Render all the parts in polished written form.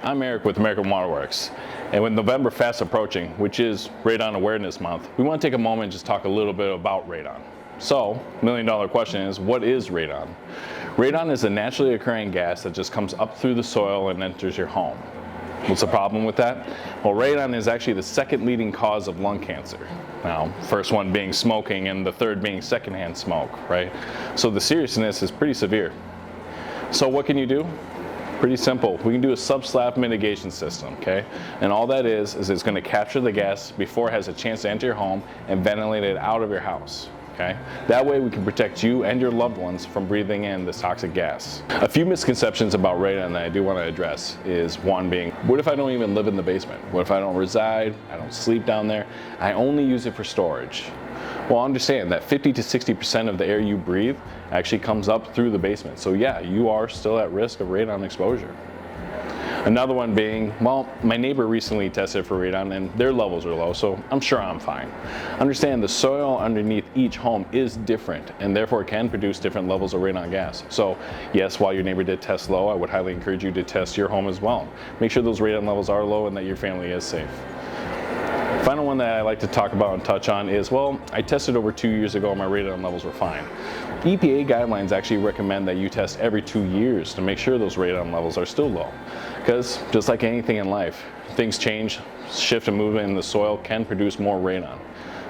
I'm Eric with American Waterworks, and with November fast approaching, which is Radon Awareness Month, we want to take a moment and just talk a little bit about radon. So, $1 million question is, what is radon? Radon is a naturally occurring gas that just comes up through the soil and enters your home. What's the problem with that? Well, radon is actually the second leading cause of lung cancer. Now, first one being smoking and the third being secondhand smoke, right? So the seriousness is pretty severe. So what can you do? Pretty simple. We can do a subslab mitigation system, okay? And all that is it's going to capture the gas before it has a chance to enter your home and ventilate it out of your house. Okay? That way we can protect you and your loved ones from breathing in this toxic gas. A few misconceptions about radon that I do want to address is one being, what if I don't even live in the basement? What if I don't reside? I don't sleep down there? I only use it for storage. Well, understand that 50 to 60% of the air you breathe actually comes up through the basement. So yeah, you are still at risk of radon exposure. Another one being, well, my neighbor recently tested for radon and their levels are low, so I'm sure I'm fine. Understand the soil underneath each home is different and therefore can produce different levels of radon gas. So yes, while your neighbor did test low, I would highly encourage you to test your home as well. Make sure those radon levels are low and that your family is safe. Final one that I like to talk about and touch on is, well, I tested over 2 years ago and my radon levels were fine. EPA guidelines actually recommend that you test every 2 years to make sure those radon levels are still low. Because just like anything in life, things change, shift and movement in the soil can produce more radon.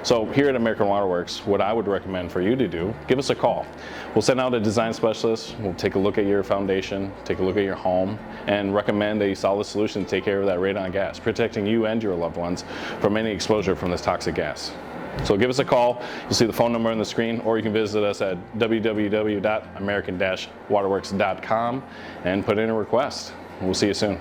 So here at American Waterworks, what I would recommend for you to do, give us a call. We'll send out a design specialist, we'll take a look at your foundation, take a look at your home, and recommend a solid solution to take care of that radon gas, protecting you and your loved ones from any exposure from this toxic gas. So give us a call, you'll see the phone number on the screen, or you can visit us at www.american-waterworks.com and put in a request. We'll see you soon.